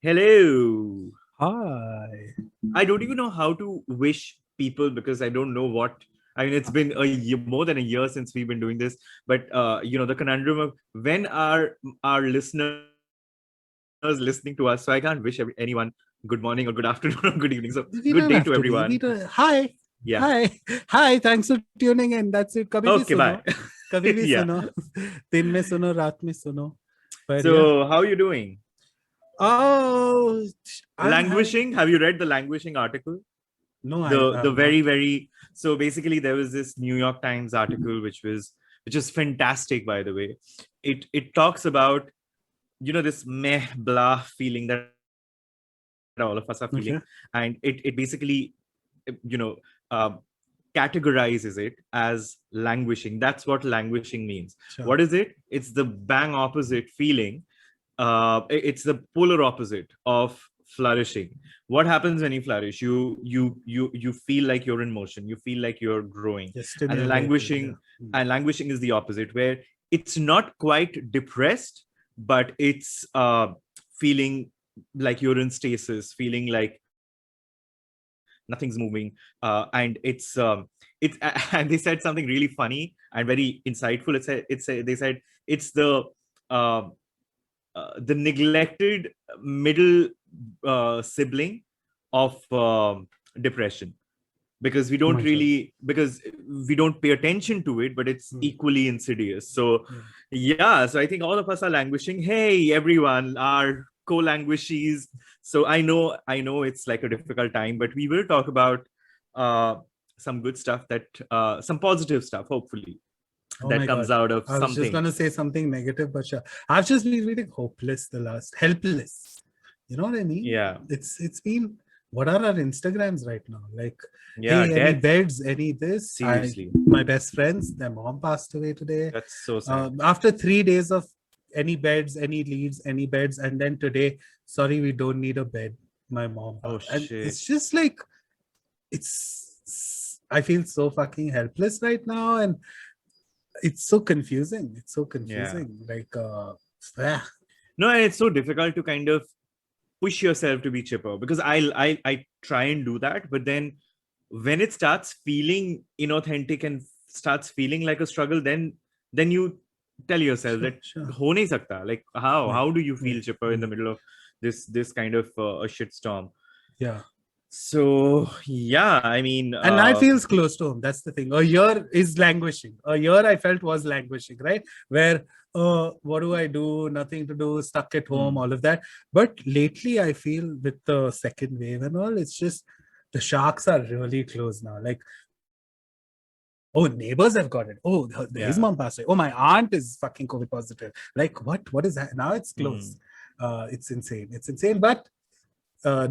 Hello. Hi. I don't even know how to wish people because I don't know what. I mean, it's been a year, more than a year since we've been doing this. But the conundrum of when are our listeners listening to us? So I can't wish anyone good morning or good afternoon or good evening. So good day to We don't have everyone. to be. We don't. Hi. Yeah. Hi. Hi. Thanks for tuning in. That's it. Kabhi bhi Okay. Bye. suno. Kabhi bhi Yeah. suno. Din mein suno, raat mein suno. But yeah. So how are you doing? Oh, I'm having. Languishing. Have you read the languishing article? No, I The am not. very so basically there was this New York Times article which is fantastic, by the way. It talks about this meh blah feeling that all of us are feeling, and it basically you know uh, categorizes it as languishing. That's what languishing means. What Sure. is it? It's the bang opposite feeling. It's the polar opposite of flourishing. What happens when you flourish? You feel like you're in motion, you feel like you're growing. You're And stimulated. languishing, Yeah. and languishing is the opposite, where it's not quite depressed, but it's feeling like you're in stasis, feeling like nothing's moving. And and they said something really funny and very insightful. They said it's uh, the neglected middle sibling of depression, because Oh my God. we don't pay attention to it, but it's equally insidious. So Yeah. yeah, so I think all of us are languishing. Hey everyone, our co-languishes. So I know it's like a difficult time, but we will talk about uh some good stuff, that some positive stuff, hopefully, Oh that my comes God. out of I was just something. gonna say something negative, but sure. I've just been reading hopeless the last helpless. You know what I mean? Yeah. It's been what are our Instagrams right now? Like, Yeah, hey, any death. beds, any this? Seriously. My best friends, their mom passed away today. That's so sad. After 3 days of any beds, any leads, any beds, and then today, sorry, we don't need a bed. My mom Oh passed. And shit. it's just like I feel so fucking helpless right now, and it's so confusing. It's so Yeah. confusing. Like, ah, No, and it's so difficult to kind of push yourself to be chipper, because I try and do that, but then when it starts feeling inauthentic and starts feeling like a struggle, then you tell yourself sure, that sure. ho nahi sakta. Like Wait, how do you feel wait. chipper in the middle of this kind of a shitstorm? Yeah. So yeah, I mean, And I feels close to home. That's the thing. A year is languishing. A year I felt was languishing, right? Where what do I do? Nothing to do, stuck at home, all of that. But lately I feel with the second wave and all, it's just the sharks are really close now. Like, oh, neighbors have got it. Oh, his yeah. mom passed away. Oh, my aunt is fucking COVID positive. Like, what? What is that? Now it's close. It's insane. It's insane. But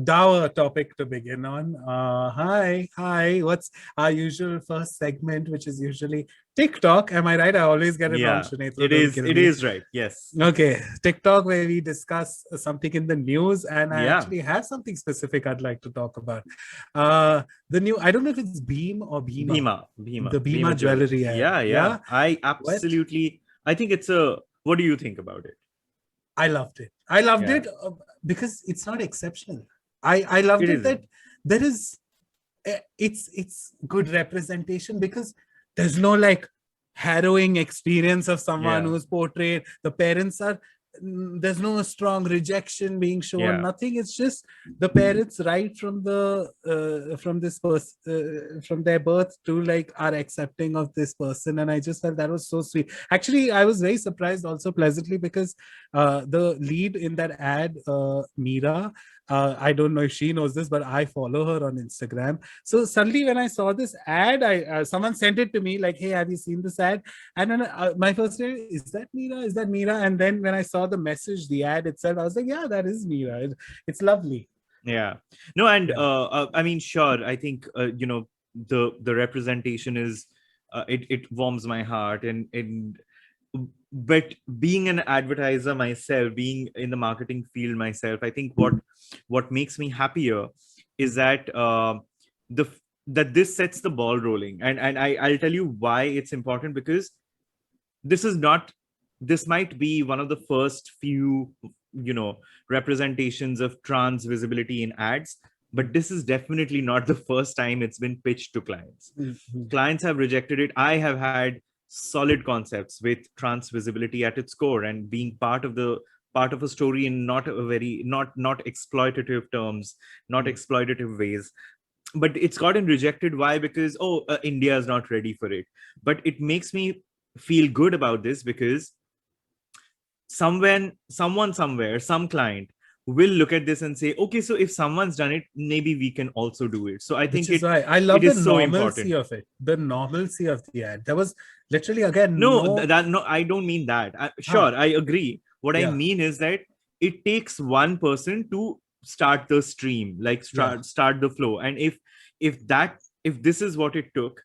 dour topic to begin on. Hi. What's our usual first segment, which is usually TikTok? Am I right? I always get it wrong. Yeah, Sunetro, it don't is kill it me. is right. Yes. Okay, TikTok, where we discuss something in the news, and I Yeah. actually have something specific I'd like to talk about. The new, I don't know if it's Beam or Bhima, the Bhima Bhima Jewellers. jewelry ad. Yeah. Yeah, I what? absolutely. I think it's a. What do you think about it? I loved it. I loved Yeah, it because it's not exceptional. I loved it it that isn't. there is it's good representation because there's no like harrowing experience of someone Yeah, who's portrayed. The parents are there's no strong rejection being shown, yeah, nothing. It's just the parents right from the from this person from their birth to like are accepting of this person, and I just felt that was so sweet. Actually, I was very surprised also pleasantly because the lead in that ad, Meera, I don't know if she knows this, but I follow her on Instagram. So suddenly, when I saw this ad, I someone sent it to me like, "Hey, have you seen this ad?" And then my first thing is that Meera? Is that Meera? And then when I saw the message, the ad itself, I was like, "Yeah, that is Meera. It's lovely." yeah. No, and Yeah, I mean, sure. I think the representation is it warms my heart, and but being an advertiser myself, being in the marketing field myself, I think what makes me happier is that the that this sets the ball rolling, and I'll tell you why it's important, because this is not this might be one of the first few representations of trans visibility in ads, but this is definitely not the first time it's been pitched to clients. Clients have rejected it. I have had solid concepts with trans visibility at its core and being part of a story in not a very not exploitative terms, not exploitative ways. But it's gotten rejected. Why? Because India is not ready for it. But it makes me feel good about this, because someone somewhere, some client will look at this and say, okay, so if someone's done it, maybe we can also do it. So I think Which is why I love it the is so normalcy important. of it. The normalcy of the ad. There was literally, again, No, I don't mean that. Sure, I agree. What I Yeah. mean is that it takes one person to start the stream, like start the flow. And if this is what it took,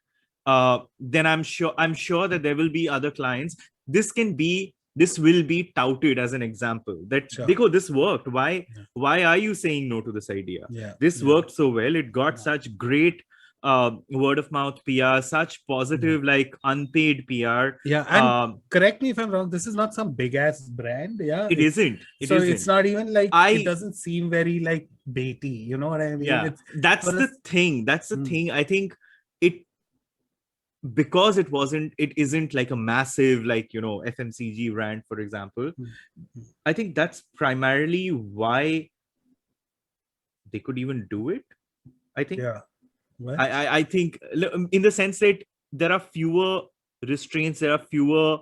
then I'm sure that there will be other clients. This will be touted as an example that Dekho, this worked. Why are you saying no to this idea? This worked so well. It got such great word of mouth PR, such positive, like unpaid PR. Yeah, and correct me if I'm wrong, this is not some big ass brand. Yeah, it isn't. It's not even like, it doesn't seem very like baity. You know what I mean? Yeah, that's the thing. That's the thing. I think it, because it isn't like a massive, like, FMCG brand, for example. I think that's primarily why they could even do it. I think. Yeah. I think, in the sense that there are fewer restraints, there are fewer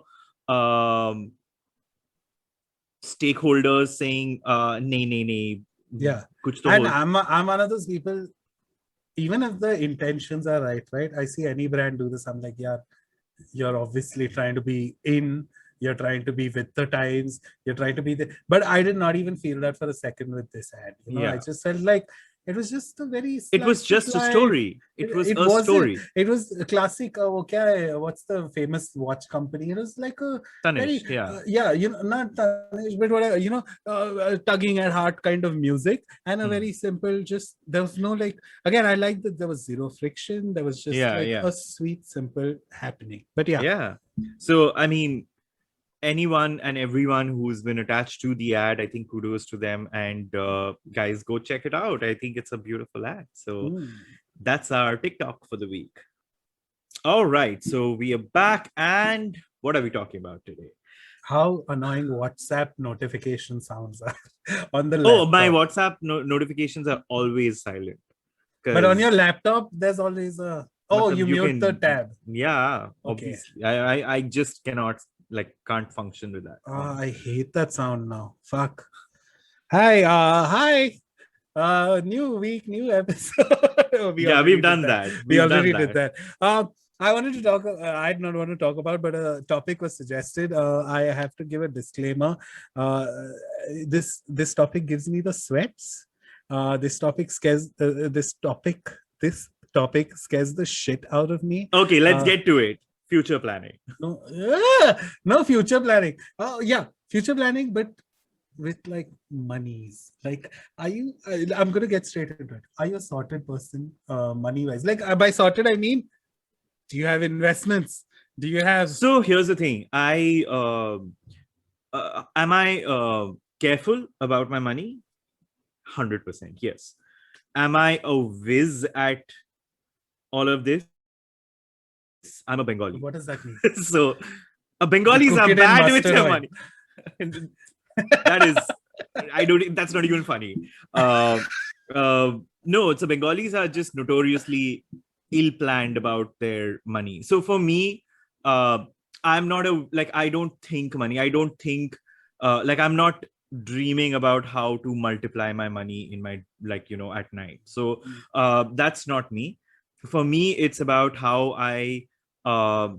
stakeholders saying nay. Yeah. And I'm one of those people, even if the intentions are right? I see any brand do this, I'm like, yeah, you're obviously trying to be in, you're trying to be with the times, you're trying to be there. But I did not even feel that for a second with this ad. I just felt like it was just a very it was just a story. It was a story. It was a classic. What's the famous watch company? It was like a Tanish, very, not Tanish, but whatever, tugging at heart kind of music, and a very simple. Just there was no, like, again, I like that there was zero friction. There was just a sweet, simple happening. But yeah. So I mean, anyone and everyone who's been attached to the ad, I think kudos to them, and guys, go check it out. I think it's a beautiful ad. So that's our TikTok for the week. All right, so we are back, and what are we talking about today? How annoying WhatsApp notification sounds are on the laptop. Oh, my WhatsApp notifications are always silent. But on your laptop, there's always a you mute the tab. Yeah, obviously. I just can't function with that. I hate that sound now. Fuck. Hi. New week, new episode. We've done that. We already did that. I wanted to talk. I did not want to talk about, but a topic was suggested. I have to give a disclaimer. This topic gives me the sweats. This topic scares this topic scares the shit out of me. Okay, let's get to it. Future planning. No future planning. Oh yeah, future planning, but with like monies. Like, are you? I'm gonna get straight into it. Are you a sorted person, money wise? Like, by sorted, I mean, do you have investments? Do you have? So here's the thing. Am I careful about my money? 100%. Yes. Am I a whiz at all of this? I'm a Bengali. What does that mean? So, Bengalis are bad with their money. That is, that's not even funny. No, so Bengalis are just notoriously ill-planned about their money. So for me, I'm not I don't think money. I don't think, I'm not dreaming about how to multiply my money in my, at night. So that's not me. For me, it's about how I'm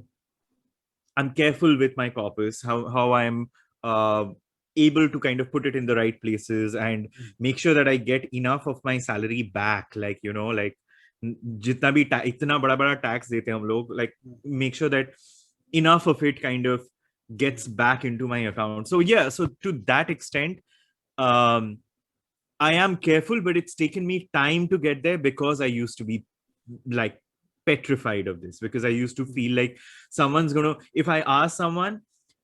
careful with my corpus, how I'm able to kind of put it in the right places and make sure that I get enough of my salary back. Jitna bhi itna bada tax dete hum log, make sure that enough of it kind of gets back into my account. So yeah, so to that extent, I am careful, but it's taken me time to get there because I used to be petrified of this, because I used to feel like someone's gonna, if I ask someone,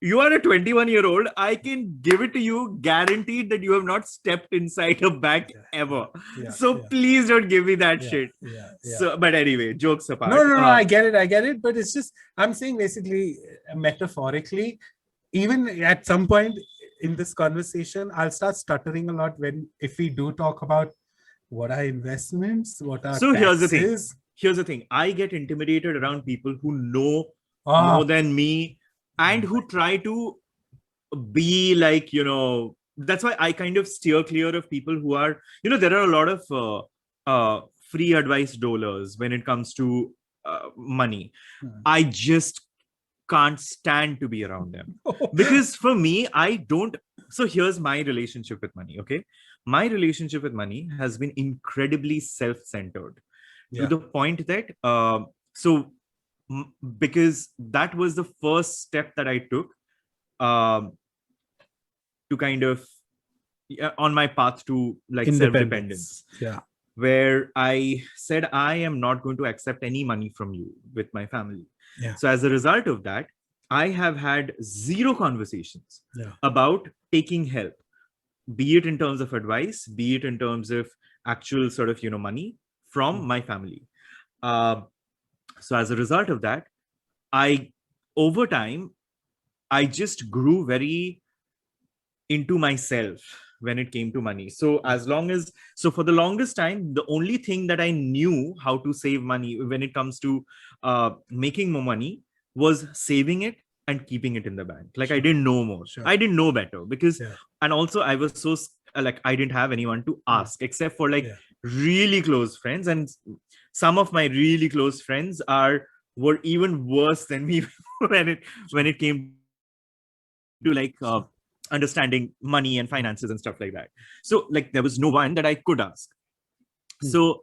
You are a 21-year-old. I can give it to you, guaranteed that you have not stepped inside a bank ever. So please don't give me that shit. So, but anyway, jokes apart. No, I get it. But it's just, I'm saying basically, metaphorically, even at some point in this conversation, I'll start stuttering a lot if we do talk about what are investments, what are So taxes. Here's the thing. I get intimidated around people who know more than me and who try to be like, that's why I kind of steer clear of people who are, there are a lot of free advice dolers when it comes to money. I just can't stand to be around them. Because for me, so here's my relationship with money, okay? My relationship with money has been incredibly self-centered to the point that, because that was the first step that I took to kind of on my path to like self-dependence, where I said I am not going to accept any money from you with my family. So as a result of that, I have had zero conversations about taking help, be it in terms of advice, be it in terms of actual sort of money from my family. So as a result of that, over time I just grew very into myself when it came to money. So for the longest time, the only thing that I knew how to save money when it comes to making more money was saving it and keeping it in the bank. Like I didn't know more. I didn't know better because, and also I was so like, I didn't have anyone to ask except for like really close friends. And some of my really close friends were even worse than me when it came to like, understanding money and finances and stuff like that. So like there was no one that I could ask. So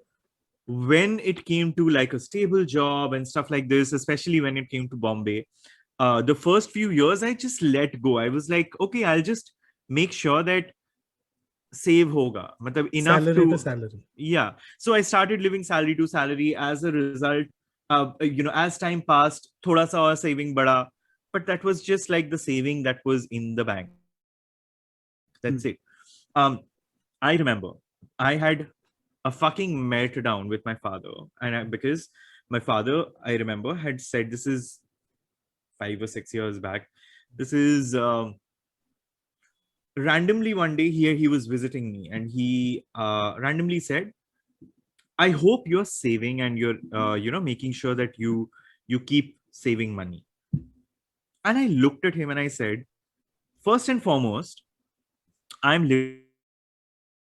when it came to like a stable job and stuff like this, especially when it came to Bombay, the first few years I just let go. I was like, okay, I'll just make sure that save hoga, matlab enough salary to salary. Yeah. So I started living salary to salary. As a result, as time passed, thoda sa aur saving bada, but that was just like the saving that was in the bank. That's it. I remember I had a fucking meltdown with my father, and because my father, I remember, had said, this is 5 or 6 years back. This is randomly one day here he was visiting me, and he randomly said, I hope you're saving and you're making sure that you keep saving money. And I looked at him and I said, first and foremost, I'm living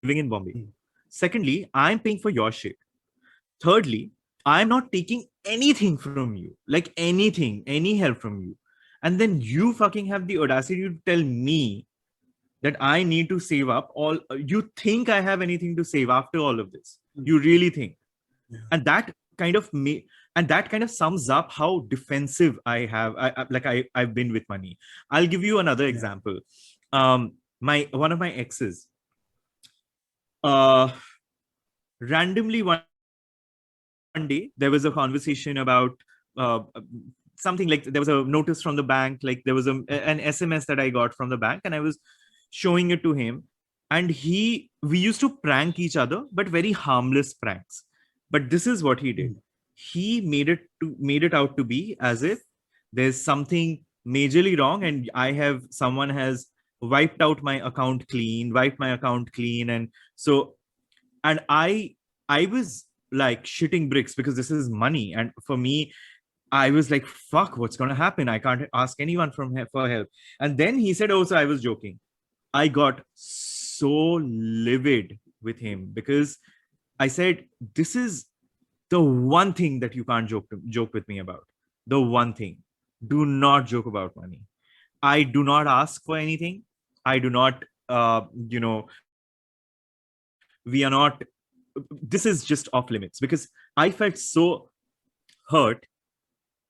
in Bombay. Secondly, I'm paying for your shit. Thirdly, I'm not taking anything from you, like anything, any help from you. And then you fucking have the audacity to tell me that I need to save up all. You think I have anything to save after all of this? You really think? And that kind of sums up how defensive I've been with money. I'll give you another example. One of my exes, randomly one day there was a conversation about something, like there was a notice from the bank, like there was an SMS that I got from the bank, and I was showing it to him. And we used to prank each other, but very harmless pranks. But this is what he did. He made it out to be as if there's something majorly wrong, and someone has wiped my account clean. And so, and I was like shitting bricks because this is money, and for me, I was like, fuck, what's gonna happen? I can't ask anyone for help. And then he said, oh, so I was joking. I got so livid with him because I said, this is the one thing that you can't joke with me about. The one thing. Do not joke about money. I do not ask for anything. I do not, we are not, this is just off limits, because I felt so hurt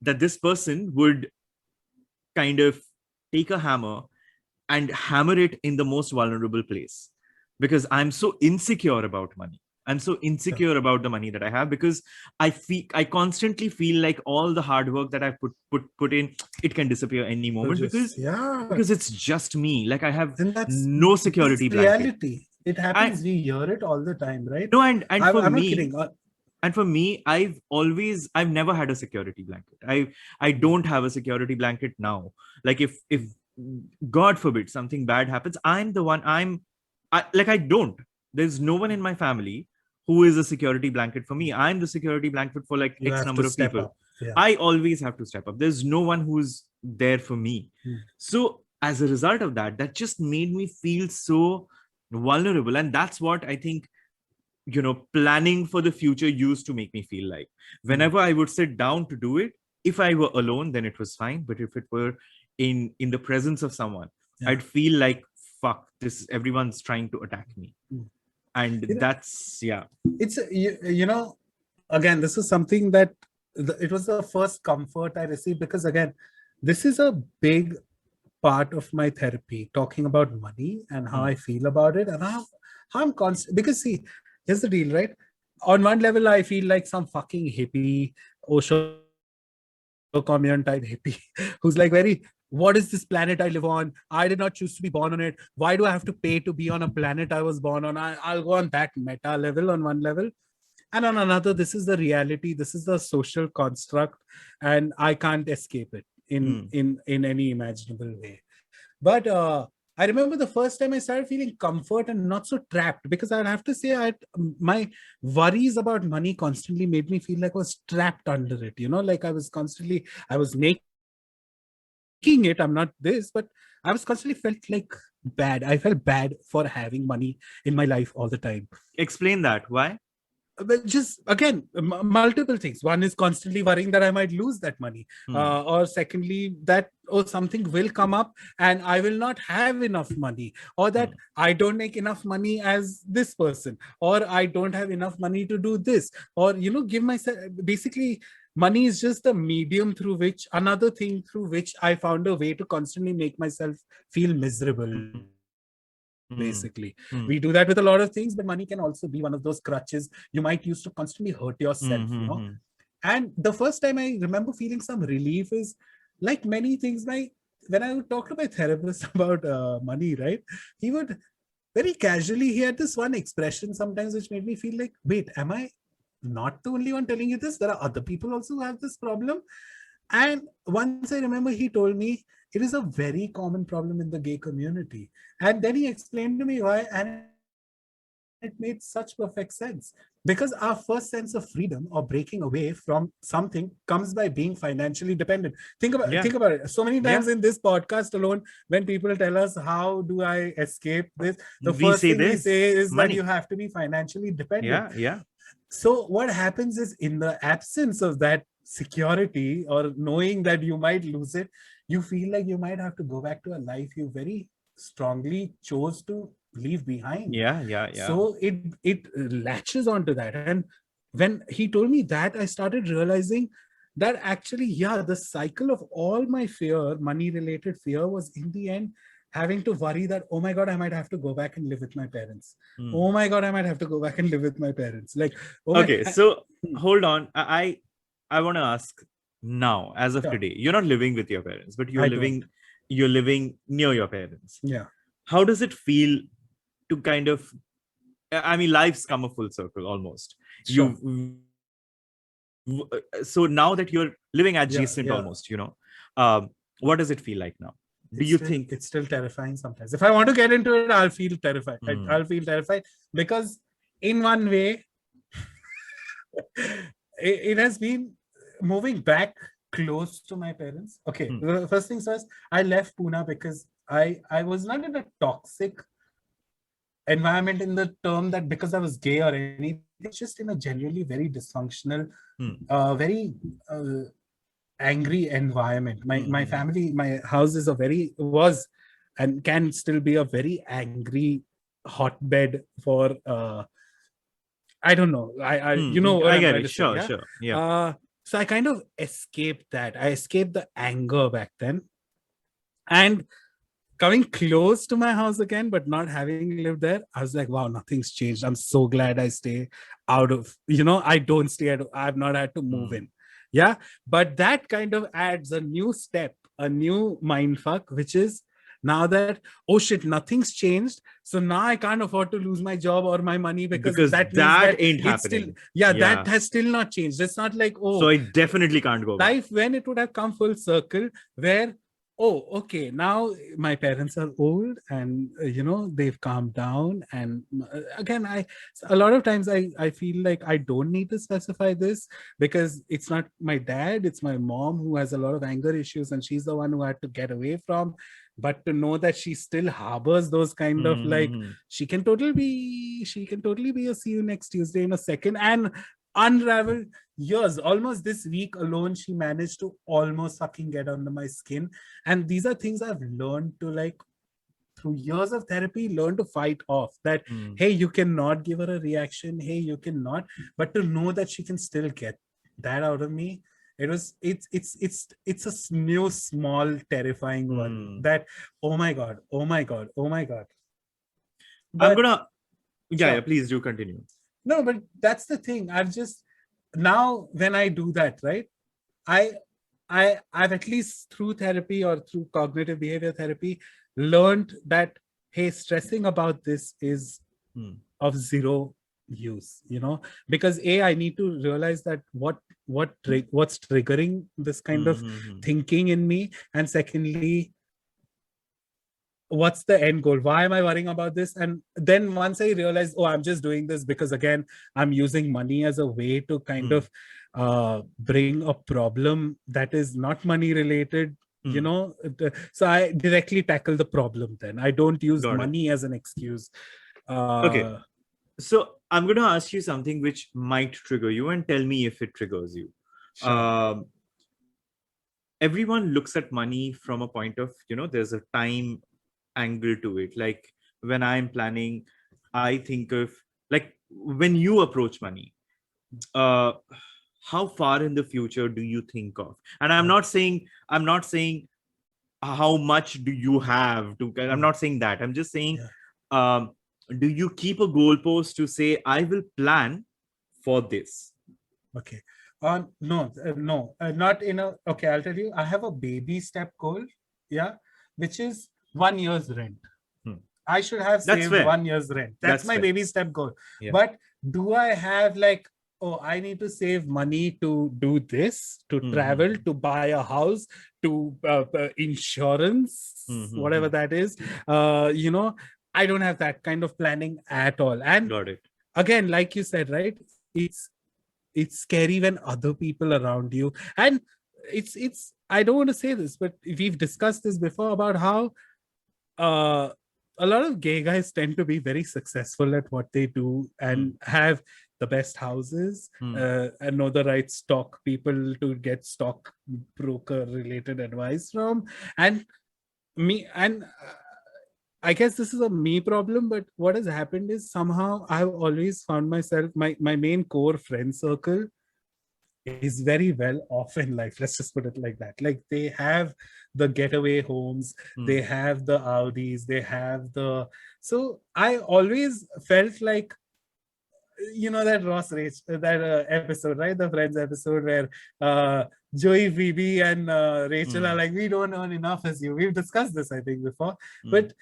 that this person would kind of take a hammer and hammer it in the most vulnerable place, because I'm so insecure about money. I'm so insecure about the money that I have, because I constantly feel like all the hard work that I put in, it can disappear any moment, because it's just me. Like, I have and no that's security blanket. reality. It happens. We hear it all the time, right? No, and for I'm not me, kidding. I've never had a security blanket. I don't have a security blanket now. Like, if God forbid something bad happens, I'm the one. I don't. There's no one in my family who is a security blanket for me. I'm the security blanket for like You X have number to of step people. up. Yeah. I always have to step up. There's no one who's there for me. So as a result of that, that just made me feel so vulnerable. And that's what I think, planning for the future used to make me feel like. Whenever I would sit down to do it, if I were alone, then it was fine. But if it were in the presence of someone, I'd feel like, fuck, this, everyone's trying to attack me. And that's, yeah. It's, again, this is something that it was the first comfort I received, because again, this is a big part of my therapy, talking about money and how I feel about it, and how I'm constant. Because see, here's the deal, right? On one level, I feel like some fucking hippie, Osho commune type hippie, who's like, very, what is this planet I live on? I did not choose to be born on it. Why do I have to pay to be on a planet I was born on? I'll go on that meta level on one level. And on another, this is the reality. This is the social construct, and I can't escape it in any imaginable way. But I remember the first time I started feeling comfort and not so trapped, because I'd have to say, my worries about money constantly made me feel like I was trapped under it. Like I was making it. I'm not this, but I was constantly felt like bad. I felt bad for having money in my life all the time. Explain that. Why? But just again, multiple things. One is constantly worrying that I might lose that money, or secondly, that something will come up and I will not have enough money, or that I don't make enough money as this person, or I don't have enough money to do this, or give myself, basically money is just a medium through which, another thing through which I found a way to constantly make myself feel miserable. Basically, we do that with a lot of things, but money can also be one of those crutches you might use to constantly hurt yourself. And the first time I remember feeling some relief is, like many things, when I would talk to my therapist about money, right, he would very casually, he had this one expression sometimes which made me feel like, wait, am I not the only one telling you this? There are other people also who have this problem. And once I remember, he told me it is a very common problem in the gay community. And then he explained to me why, and it made such perfect sense. Because our first sense of freedom or breaking away from something comes by being financially dependent. Think about it. So many times in this podcast alone, when people tell us, how do I escape this? The first thing we say is money. That you have to be financially dependent. So what happens is, in the absence of that security, or knowing that you might lose it, you feel like you might have to go back to a life you very strongly chose to leave behind. So it latches onto that. And when he told me that, I started realizing that actually, the cycle of all my fear, money related fear, was in the end having to worry that, oh my God, I might have to go back and live with my parents. Oh my God, I might have to go back and live with my parents. Like, so hold on. I want to ask now, as of today, you're not living with your parents, but you're living near your parents. Yeah. How does it feel to kind of, I mean, life's come a full circle almost. Sure. So now that you're living adjacent almost, what does it feel like now? Do you think it's still terrifying sometimes? If I want to get into it, I'll feel terrified. I'll feel terrified because in one way, it has been moving back close to my parents. Okay, first things first, I left Pune because I was not in a toxic environment in the term that because I was gay or anything. It's just in a genuinely very dysfunctional, very angry environment. My family, my house is was and can still be a very angry hotbed for I don't know. I get it. Sure. Yeah. So I kind of escaped that. I escaped the anger back then. And coming close to my house again, but not having lived there, I was like, wow, nothing's changed. I'm so glad I stay out of, I don't stay at, I've not had to move in. Yeah. But that kind of adds a new step, a new mind fuck, which is now that, oh shit, nothing's changed. So now I can't afford to lose my job or my money because that means that ain't it's happening. still, that has still not changed. It's not like, oh, so I definitely can't go back. Life when it would have come full circle where, oh, okay, now my parents are old and they've calmed down. And again, a lot of times I feel like I don't need to specify this because it's not my dad, it's my mom who has a lot of anger issues and she's the one who had to get away from. But to know that she still harbors those kind of like, she can totally be a see you next Tuesday in a second and unravel years. Almost this week alone, she managed to almost fucking get under my skin. And these are things I've learned to, like, through years of therapy, learn to fight off that, hey, you cannot give her a reaction. Hey, you cannot. But to know that she can still get that out of me, it's a new, small, terrifying one that, oh my God. But, I'm gonna, yeah, please do continue. No, but that's the thing. I've just, now when I do that, right, I've at least through therapy or through cognitive behavior therapy learned that, hey, stressing about this is of zero use, because I need to realize that what's triggering this kind of thinking in me, and secondly, what's the end goal? Why am I worrying about this? And then once I realize, oh, I'm just doing this because, again, I'm using money as a way to kind of bring a problem that is not money related, so I directly tackle the problem. Then I don't use money as an excuse. Okay. So I'm going to ask you something which might trigger you and tell me if it triggers you. Sure. Everyone looks at money from a point of, there's a time angle to it. Like when I'm planning, I think of, like, when you approach money, how far in the future do you think of? And I'm not saying how much do you have to, I'm not saying that. I'm just saying, do you keep a goalpost to say, I will plan for this? Okay. No, not in a, okay, I'll tell you, I have a baby step goal, which is 1 year's rent. I should have saved 1 year's rent. That's my baby step goal. Yeah. But do I have like, oh, I need to save money to do this, to travel, to buy a house, to insurance, whatever that is. I don't have that kind of planning at all. And got it. Again, like you said, right? It's scary when other people around you, and it's I don't want to say this, but we've discussed this before about how a lot of gay guys tend to be very successful at what they do and have the best houses and know the right stock people to get stock broker related advice from. And I guess this is a me problem, but what has happened is somehow I've always found myself, my main core friend circle is very well off in life. Let's just put it like that. Like they have the getaway homes, they have the Audis, they have the... So I always felt like, that that episode, right? The Friends episode where Joey, Phoebe, and Rachel are like, we don't earn enough as you. We've discussed this, I think, before. But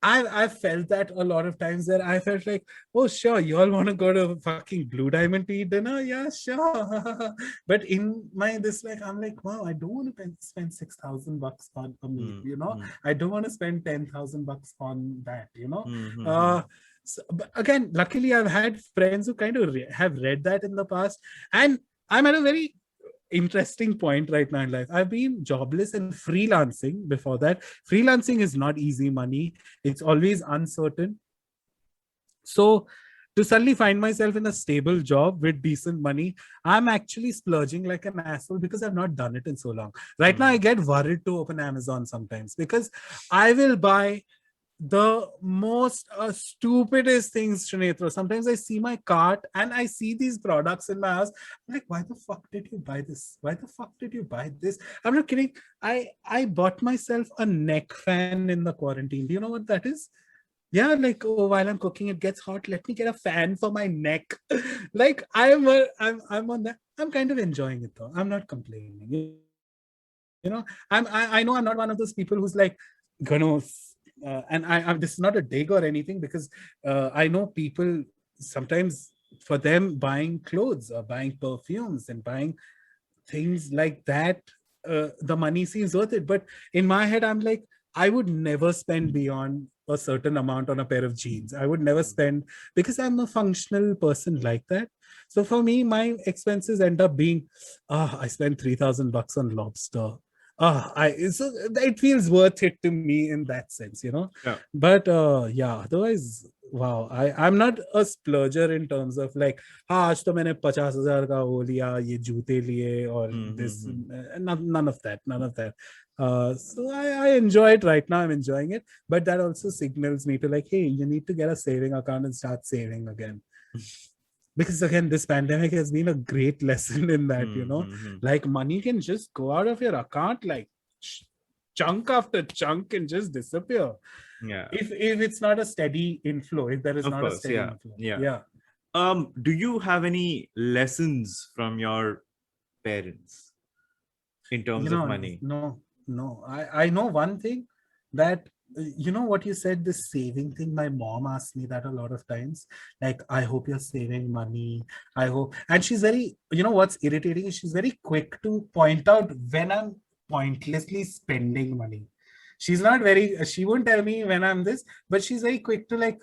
I've felt that a lot of times where I felt like, oh, sure, you all want to go to fucking Blue Diamond to eat dinner? Yeah, sure. But in my I'm like, wow, I don't want to spend $6,000 on a meal, I don't want to spend $10,000 on that, So, but again, luckily, I've had friends who kind of have read that in the past. And I'm at a very interesting point right now in life. I've been jobless and freelancing before that. Freelancing is not easy money. It's always uncertain. So to suddenly find myself in a stable job with decent money, I'm actually splurging like an asshole because I've not done it in so long. Right now, I get worried to open Amazon sometimes because I will buy the most stupidest things, Sunetro. Sometimes I see my cart and I see these products in my house. I'm like, why the fuck did you buy this? Why the fuck did you buy this? I'm not kidding. I bought myself a neck fan in the quarantine. Do you know what that is? Yeah, like, oh, while I'm cooking, it gets hot. Let me get a fan for my neck. Like I'm on that. I'm kind of enjoying it though. I'm not complaining. I know I'm not one of those people who's like gonna and I this is not a dig or anything, because I know people sometimes, for them, buying clothes or buying perfumes and buying things like that, the money seems worth it. But in my head, I'm like, I would never spend beyond a certain amount on a pair of jeans. I would never spend, because I'm a functional person like that. So for me, my expenses end up being, I spent $3,000 on lobster. So it feels worth it to me in that sense, you know. Yeah. But yeah, otherwise, wow, I'm not a splurger in terms of like, हाँ आज तो मैंने 50,000 का वो लिया, ये जूते लिए, और this, none of that. So I enjoy it right now. I'm enjoying it, but that also signals me to like, hey, you need to get a saving account and start saving again. Because again, this pandemic has been a great lesson in that, you know, like money can just go out of your account like chunk after chunk and just disappear. Yeah. If it's not a steady inflow, if there is Of not course, a steady yeah. inflow. Yeah. Do you have any lessons from your parents in terms of money? No. I know one thing, that you know what you said, this saving thing. My mom asked me that a lot of times. Like, I hope you're saving money. I hope. And she's very, you know what's irritating is she's very quick to point out when I'm pointlessly spending money. She's not very, she won't tell me when I'm this, but she's very quick to like,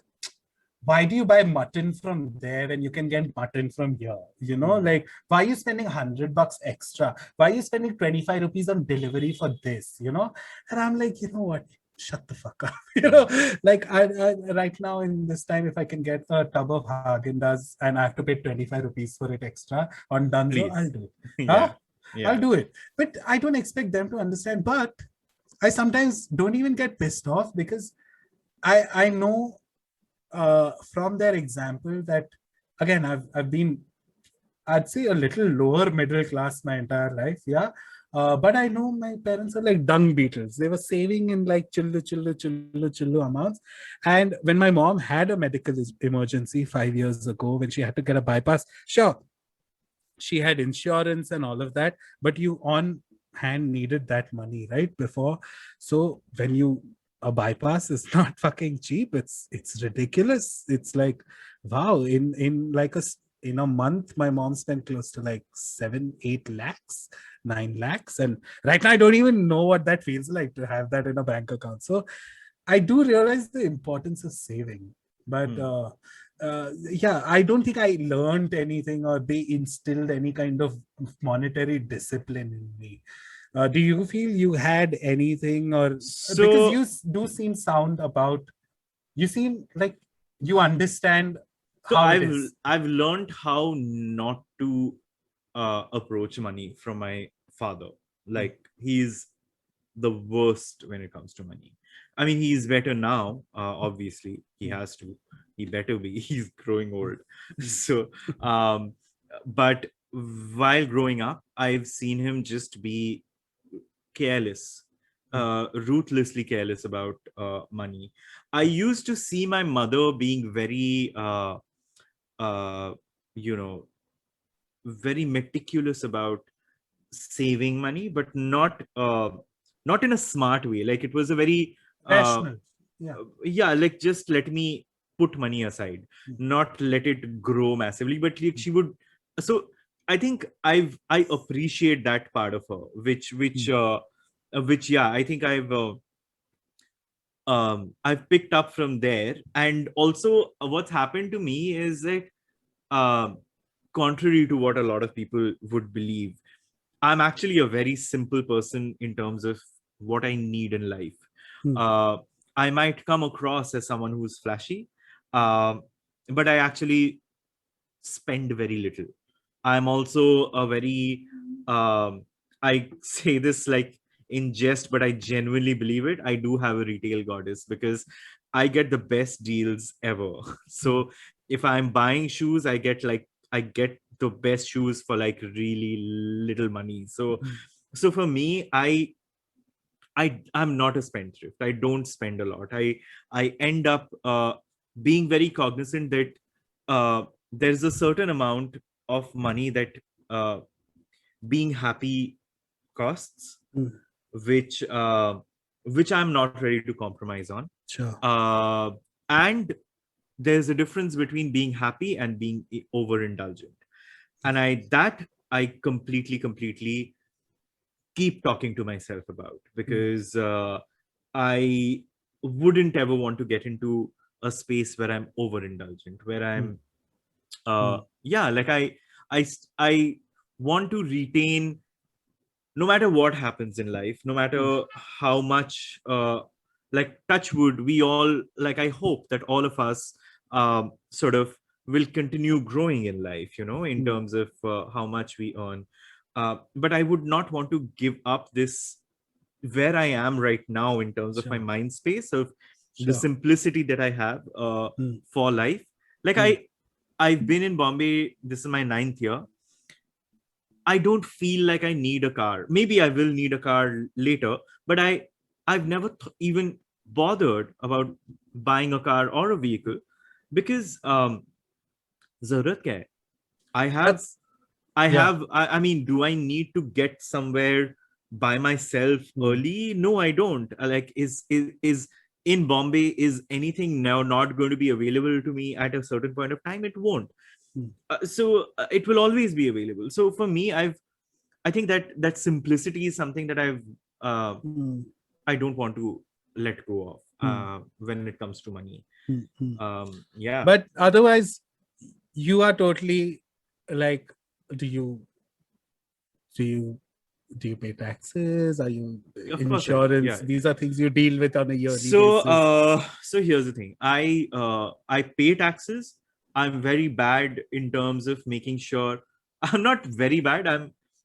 why do you buy mutton from there when you can get mutton from here? You know, like, why are you spending $100 extra? Why are you spending 25 rupees on delivery for this? You know, and I'm like, you know what? Shut the fuck up. You know, like I right now in this time, if I can get a tub of Haagen-Dazs and I have to pay 25 rupees for it extra on Dunzo, Please. I'll do it. Yeah. Huh? I'll Yeah. do it. But I don't expect them to understand. But I sometimes don't even get pissed off, because I know from their example that, again, I've been, I'd say, a little lower middle class my entire life. Yeah. But I know my parents are like dung beetles. They were saving in like chillu amounts. And when my mom had a medical emergency 5 years ago, when she had to get a bypass, sure, she had insurance and all of that, but you on hand needed that money right before. So when you, a bypass is not fucking cheap. It's ridiculous. It's like, wow, in like in a month, my mom spent close to like 7-8 lakhs, 9 lakhs. And right now I don't even know what that feels like to have that in a bank account. So I do realize the importance of saving. But yeah, I don't think I learned anything or they instilled any kind of monetary discipline in me. Do you feel you had anything, or because So, you do seem sound about, you seem like you understand so how it is. I've learned how not to approach money from my father. Like, he's the worst when it comes to money. I mean, he's better now. Obviously, he has to. He better be. He's growing old. So, but while growing up, I've seen him just be careless, ruthlessly careless about money. I used to see my mother being very, uh, you know, very meticulous about saving money, but not in a smart way. Like, it was a very Rational. Yeah. yeah, like, just let me put money aside, not let it grow massively. But like, she would. So I think I appreciate that part of her, which yeah, I think I've picked up from there. And also, what's happened to me is that, um contrary to what a lot of people would believe, I'm actually a very simple person in terms of what I need in life. Uh, I might come across as someone who's flashy, um, but I actually spend very little. I'm also a very, I say this like in jest, but I genuinely believe it. I do have a retail goddess because I get the best deals ever. So if I'm buying shoes, I get the best shoes for like really little money. So for me, I'm not a spendthrift. I don't spend a lot. I end up being very cognizant that there's a certain amount of money that uh, being happy costs, Mm. which which I'm not ready to compromise on. Sure. And there's a difference between being happy and being overindulgent. And I completely keep talking to myself about, because I wouldn't ever want to get into a space where I'm overindulgent, where I'm yeah, like I want to retain, no matter what happens in life, no matter how much like touch wood, we all, like, I hope that all of us sort of will continue growing in life, in terms of how much we earn. But I would not want to give up this, where I am right now, in terms of my Sure. mind space, of the Sure. simplicity that I have for life. Like I've been in Bombay, this is my 9th year. I don't feel like I need a car. Maybe I will need a car later, but I've never even bothered about buying a car or a vehicle, because zarurat kya hai? I have That's I yeah. have I mean, do I need to get somewhere by myself early? No, I don't. Like, is in Bombay, is anything now not going to be available to me at a certain point of time? It won't. So it will always be available. So for me, I think that simplicity is something that uh, I don't want to let go of when it comes to money. Yeah. But otherwise, you are totally like, do you do you do you pay taxes? Are you Of course I do. insurance? Yeah. These are things you deal with on a yearly So basis. so here's the thing. I pay taxes. I'm very bad in terms of making sure. I'm not very bad.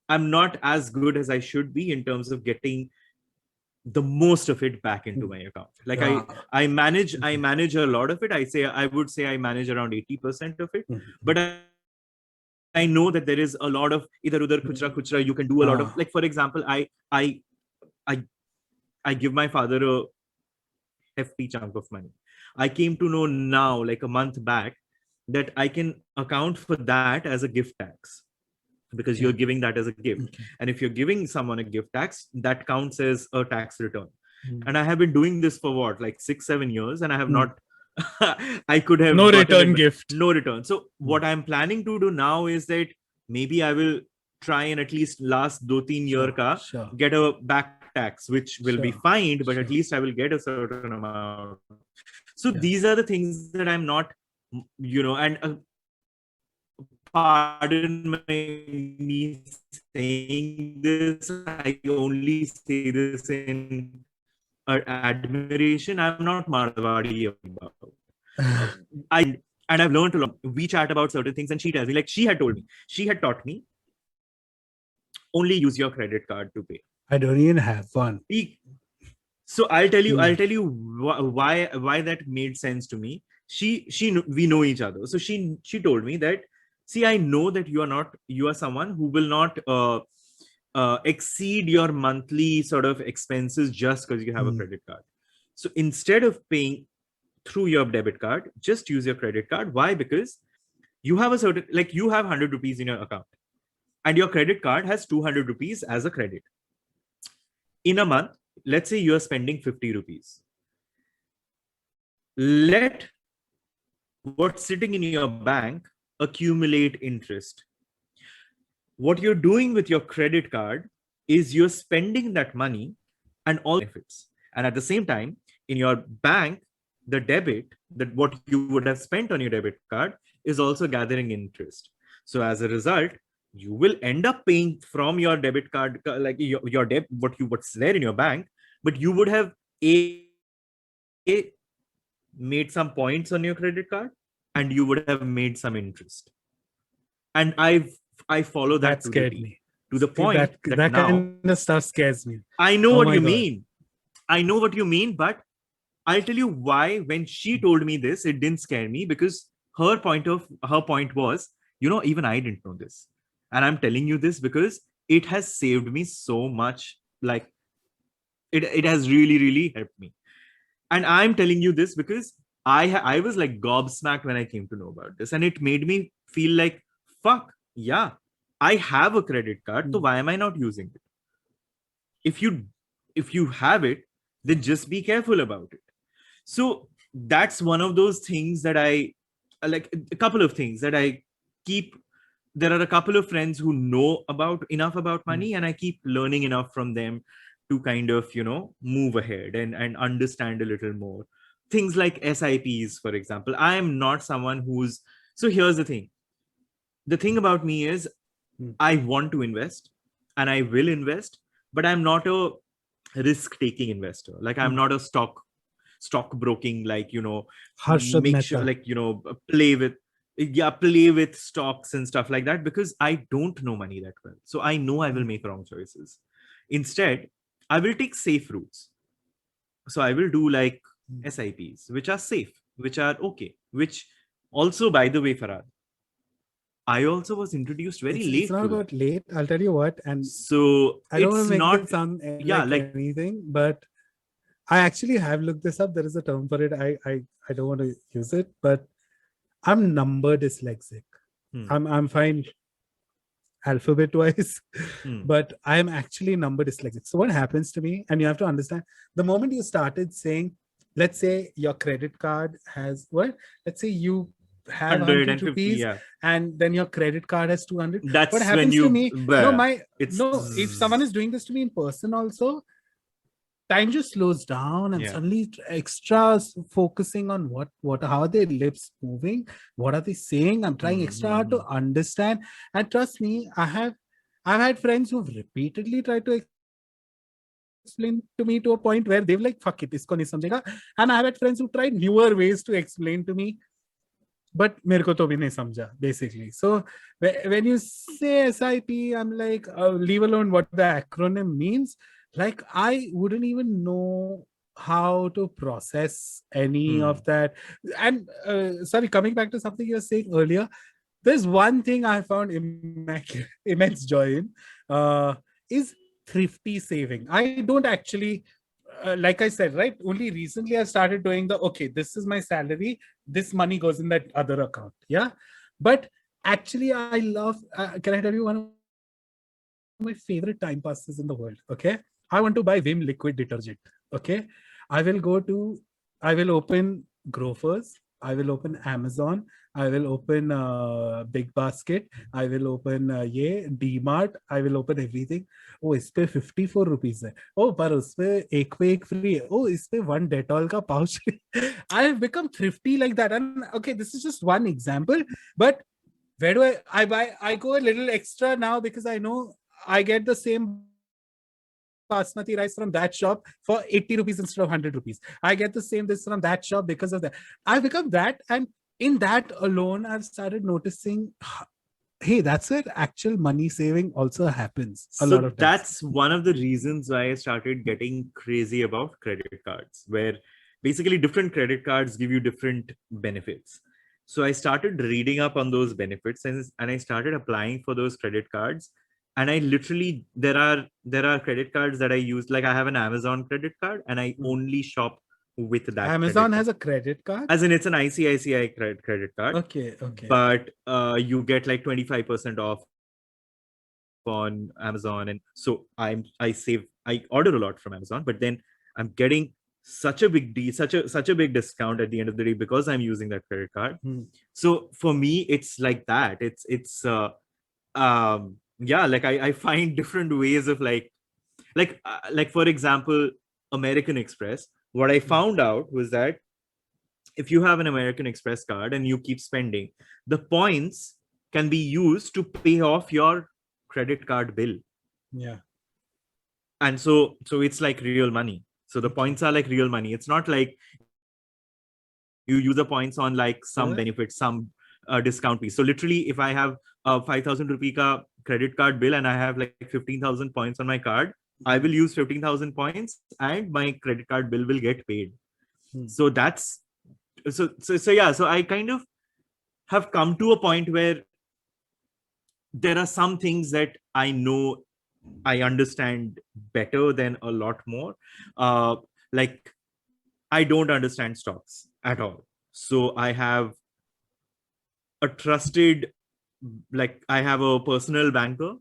I'm not as good as I should be in terms of getting the most of it back into my account. Like Yeah. I manage a lot of it. I would say I manage around 80% of it. But I know that there is a lot of idhar udhar khuchra khuchra. You can do a lot of, like, for example, I I give my father a hefty chunk of money. I came to know now, like a month back, that I can account for that as a gift tax, because you're giving that as a gift. And if you're giving someone a gift tax, that counts as a tax return. And I have been doing this for what, like 6-7 years, and I have not I could have No gotten return it, gift. no return. So what I'm planning to do now is that maybe I will try and at least last 2-3 year ka get a back tax, which will be fined, but at least I will get a certain amount. So these are the things that I'm not, and pardon me saying this, I only say this in admiration. I'm not Marwadi about. And I've learned a lot. We chat about certain things, and she tells me, like, she had taught me, only use your credit card to pay. I don't even have one. So I'll tell you why that made sense to me. We know each other. So she told me that, see, I know that you are someone who will not exceed your monthly sort of expenses just because you have a credit card. So instead of paying through your debit card, just use your credit card. Why? Because you have a certain, like, you have 100 rupees in your account, and your credit card has 200 rupees as a credit. In a month, let's say you're spending 50 rupees. Let what's sitting in your bank accumulate interest. What you're doing with your credit card is you're spending that money and all benefits. And at the same time, in your bank, the debit, that what you would have spent on your debit card, is also gathering interest. So as a result, you will end up paying from your debit card, like your debt, what's there in your bank, but you would have made some points on your credit card, and you would have made some interest. And I follow that to the scared T. me. to the point that now kind of stuff scares me. I know Oh what my you God. mean. I know what you mean, but I'll tell you why. When she told me this, it didn't scare me because her point was, even I didn't know this, and I'm telling you this because it has saved me so much. Like it has really helped me, and I'm telling you this because I was like gobsmacked when I came to know about this, and it made me feel like, fuck yeah, I have a credit card, so why am I not using it? If you have it, then just be careful about it. So that's one of those things that I like. A couple of things that I keep. There are a couple of friends who know enough about money, and I keep learning enough from them to kind of move ahead and understand a little more things like SIPs, for example. I am not someone who's. So here's the thing about me is I want to invest and I will invest, but I'm not a risk taking investor. Like I'm not a stock broking, like Harshad make sure, Mehta. like play with stocks and stuff like that, because I don't know money that well, so I know I will make wrong choices. Instead, I will take safe routes. So I will do like SIPs, which are safe, which are okay, which also, by the way, Farhad, I also was introduced very It's late not to that. about late. I'll tell you what, and So I don't want it's to make not, it sound yeah, like anything, but I actually have looked this up. There is a term for it. I don't want to use it, but I'm number dyslexic. I'm fine alphabet wise, but I'm actually number dyslexic. So what happens to me, and you have to understand, the moment you started saying, let's say your credit card has what? Let's say you have 100 150, rupees yeah. and then your credit card has 200. What That's when happens to me? it's If someone is doing this to me in person also, time just slows down and yeah. suddenly extra focusing on what how are their lips moving, what are they saying. I'm trying extra hard to understand, and trust me, I've had friends who've repeatedly tried to explain to me to a point where they've like, fuck it, isko nahi samjhega. And I've had friends who tried newer ways to explain to me, but मेरे को तो भी नहीं समझा, basically. So when you say SIP, I'm like, leave alone what the acronym means. Like I wouldn't even know how to process any of that. And sorry, coming back to something you were saying earlier, there's one thing I found immense joy in, is thrifty saving. I don't actually, like I said, right? Only recently I started doing okay, this is my salary, this money goes in that other account. Yeah. But actually, I love, can I tell you one of my favorite time passes in the world? Okay. I want to buy Vim liquid detergent. Okay. I will open Grofers. I will open Amazon. I will open Big Basket. I will open DMart. I will open everything. Oh, इस पे 54 rupees है. Oh, पर उस पे एक free है. Oh, इस पे one Dettol का pouch. I have become thrifty like that. And okay, this is just one example. But where do I go a little extra now because I know I get the same basmati rice from that shop for 80 rupees instead of 100 rupees. I get the same this from that shop because of that. I've become that, and in that alone, I've started noticing, hey, that's where actual money saving also happens a lot of times. That's one of the reasons why I started getting crazy about credit cards, where basically different credit cards give you different benefits. So I started reading up on those benefits, and I started applying for those credit cards. And I literally, there are credit cards that I use. Like I have an Amazon credit card, and I only shop with that. Amazon has a credit card? As in, it's an ICICI credit card. Okay. But you get like 25% off on Amazon. And so I order a lot from Amazon, but then I'm getting such a big deal, such a big discount at the end of the day because I'm using that credit card. So for me, it's like that. Yeah, like I find different ways of like for example, American Express. What I found out was that if you have an American Express card and you keep spending, the points can be used to pay off your credit card bill. Yeah. And so it's like real money. So the points are like real money. It's not like you use the points on like some benefit, some discount piece. So literally, if I have a 5,000 rupee ka credit card bill and I have like 15,000 points on my card, I will use 15,000 points and my credit card bill will get paid. So that's so yeah. So I kind of have come to a point where there are some things that I know I understand better than a lot more. Like I don't understand stocks at all. So I have a trusted, like I have a personal banker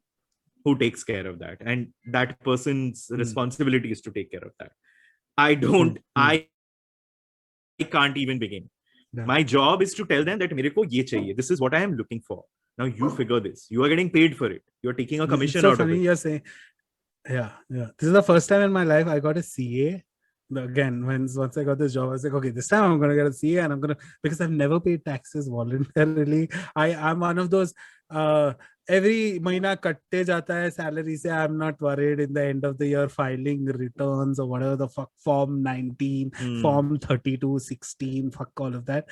who takes care of that. And that person's responsibility is to take care of that. I can't even begin. My job is to tell them that mere ko ye chahiye. This is what I am looking for. Now you figure this. You are getting paid for it. You're taking a commission so out funny of it. you're saying, yeah. This is the first time in my life I got a CA. Again, once I got this job, I was like, okay, this time I'm gonna get a CA, and I'm gonna, because I've never paid taxes voluntarily. I'm one of those every mahina katte jata hai salary se. I'm not worried in the end of the year filing returns or whatever the fuck, form 19, form 32, 16, fuck all of that.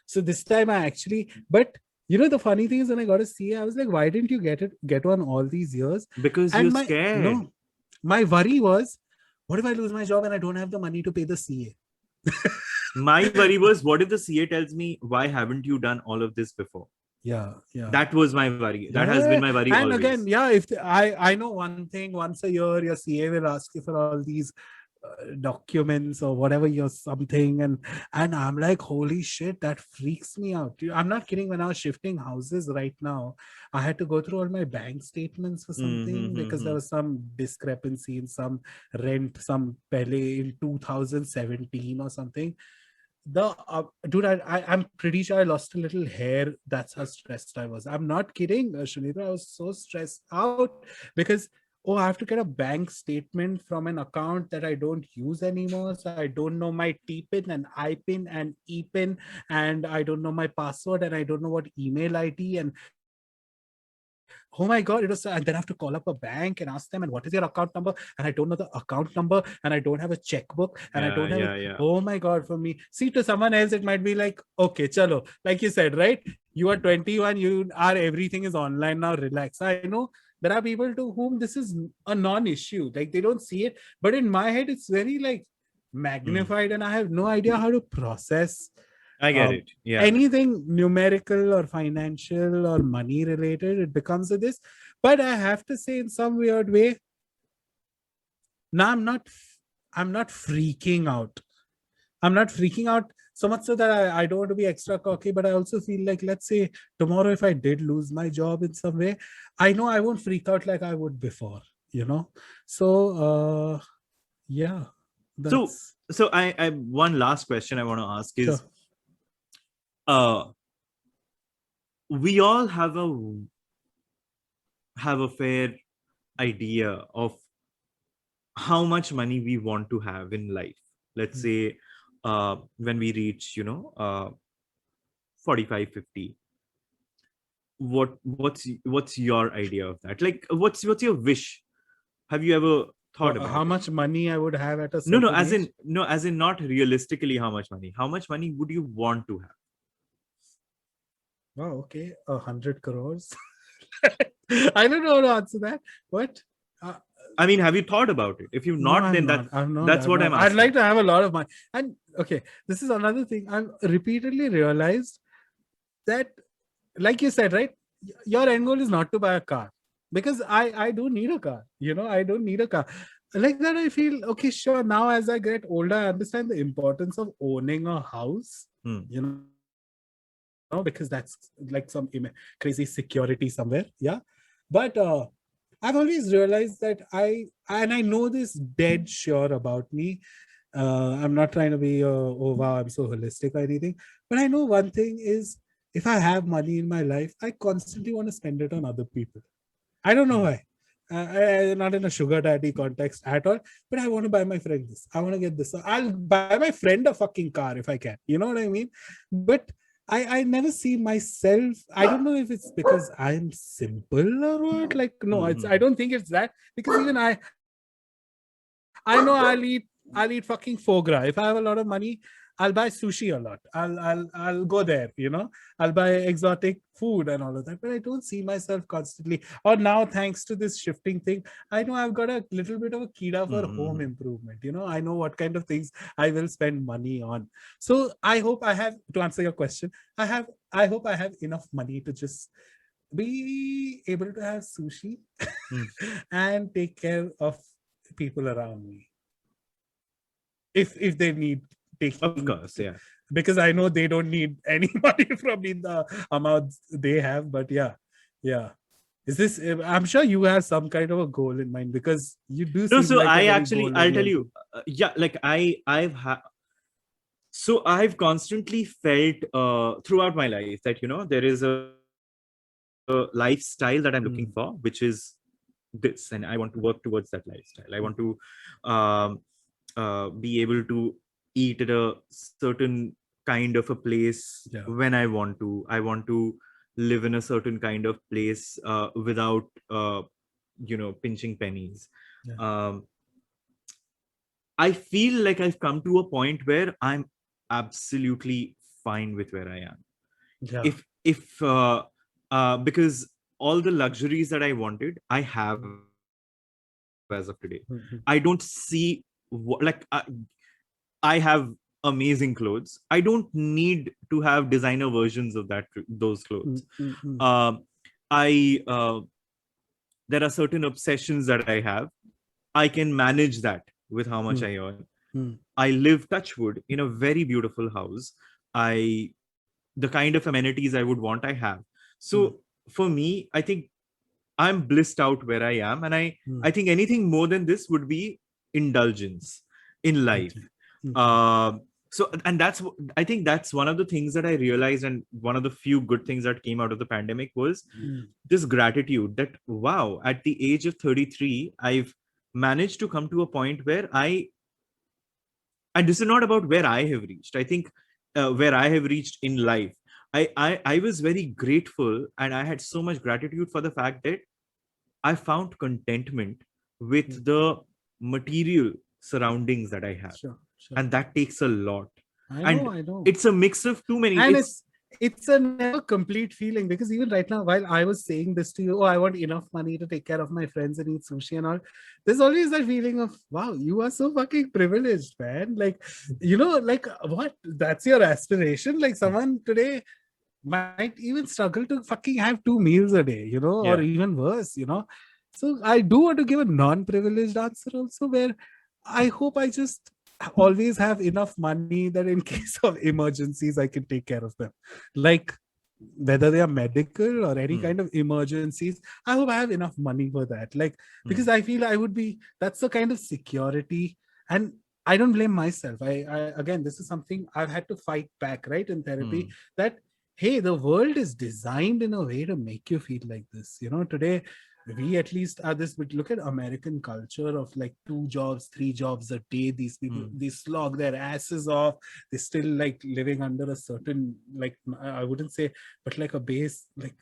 So this time I actually, but you know, the funny thing is when I got a CA, I was like, why didn't you get one all these years? Because And you're scared. No, my worry was, what if I lose my job and I don't have the money to pay the CA? My worry was, what if the CA tells me, why haven't you done all of this before? Yeah. That was my worry. That has been my worry and always. Again, yeah, if I know one thing, once a year your CA will ask you for all these documents or whatever, you're something, and I'm like, holy shit, that freaks me out. I'm not kidding. When I was shifting houses right now, I had to go through all my bank statements for something because there was some discrepancy in some rent, some pehle in 2017 or something. Dude, I'm pretty sure I lost a little hair. That's how stressed I was. I'm not kidding, Sunetro. I was so stressed out because, oh, I have to get a bank statement from an account that I don't use anymore. So I don't know my TPIN and IPIN and EPIN, and I don't know my password, and I don't know what email ID. And oh my God, it was, and then I have to call up a bank and ask them, and what is your account number? And I don't know the account number, and I don't have a checkbook, and I don't have Oh my God, for me. See, to someone else, it might be like, okay, chalo, like you said, right? You are 21, you are, everything is online now, relax. I know there are people to whom this is a non-issue, like they don't see it, but in my head, it's very like magnified, and I have no idea how to process I get it. Yeah. anything numerical or financial or money related. It becomes a this. But I have to say, in some weird way, now I'm not freaking out. I'm not freaking out so much so that I don't want to be extra cocky, but I also feel like, let's say tomorrow, if I did lose my job in some way, I know I won't freak out like I would before, you know? So, yeah. So I one last question I want to ask is, we all have a fair idea of how much money we want to have in life. Let's say when we reach 45, 50, what's your idea of that? Like what's your wish? Have you ever thought about how much money I would have at a no certain age? as in not realistically how much money would you want to have? Oh, okay, 100 crores. I don't know how to answer that. What? I mean, have you thought about it? If you've not, then that's what I'm asking. I'd like to have a lot of money. And okay, this is another thing. I've repeatedly realized that, like you said, right? Your end goal is not to buy a car, because I don't need a car. I don't need a car. Like that, I feel, okay, sure. Now, as I get older, I understand the importance of owning a house. Because that's like some crazy security somewhere. Yeah. But I've always realized that I know this dead sure about me. I'm not trying to be, oh wow, I'm so holistic or anything. But I know one thing is, if I have money in my life, I constantly want to spend it on other people. I don't know why. I'm not in a sugar daddy context at all, but I want to buy my friend this. I want to get this. I'll buy my friend a fucking car if I can. You know what I mean? But I never see myself. I don't know if it's because I'm simple or what. Like, no, I don't think it's that. Because even I know I'll eat fucking foie gras. If I have a lot of money, I'll buy sushi a lot. I'll go there, you know. I'll buy exotic food and all of that. But I don't see myself constantly. Or now, thanks to this shifting thing, I know I've got a little bit of a kida for home improvement. You know, I know what kind of things I will spend money on. So I hope I have, to answer your question, I hope I have enough money to just be able to have sushi and take care of people around me. If they need taking, of course, yeah, because I know they don't need any money from me, the amounts they have. But yeah. Is this? I'm sure you have some kind of a goal in mind, because you do no, seem so like a I very actually, I'll tell goal-oriented. you, yeah, like so I've constantly felt throughout my life that, you know, there is a lifestyle that I'm looking for, which is this, and I want to work towards that lifestyle. I want to um, be able to eat at a certain kind of a place Yeah. when I want to. I want to live in a certain kind of place without, you know, pinching pennies. Yeah. Um, I feel like I've come to a point where I'm absolutely fine with where I am. Yeah. If because all the luxuries that I wanted, I have as of today. I don't see I have amazing clothes. I don't need to have designer versions of those clothes. Um, I There are certain obsessions that I have. I can manage that with how much I earn. I live, touchwood, in a very beautiful house. The kind of amenities I would want, I have. So for me, I think I'm blissed out where I am, and I think anything more than this would be indulgence in life. So, and I think that's one of the things that I realized, and one of the few good things that came out of the pandemic was this gratitude that, wow, at the age of 33, I've managed to come to a point where and this is not about where I have reached. I think where I have reached in life, I was very grateful, and I had so much gratitude for the fact that I found contentment with the material surroundings that I have. Sure. And that takes a lot. I And know. it's a mix of too many. And it's a never complete feeling, because even right now, while I was saying this to you, oh, I want enough money to take care of my friends and eat sushi and all, there's always that feeling of, wow, you are so fucking privileged, man. Like, you know, like, what? That's your aspiration? Like, someone today might even struggle to fucking have 2 meals a day, you know, or even worse, you know. So I do want to give a non-privileged answer also, where I hope I just always have enough money that in case of emergencies, I can take care of them. Like, whether they are medical or any kind of emergencies, I hope I have enough money for that. Like, because I feel that's the kind of security. And I don't blame myself. I again, this is something I've had to fight back, right, in therapy, that, hey, the world is designed in a way to make you feel like this. You know, today we at least are this, but look at American culture of like 2 jobs, 3 jobs a day. These people, they slog their asses off. They're still like living under a certain, like, I wouldn't say, but like a base, like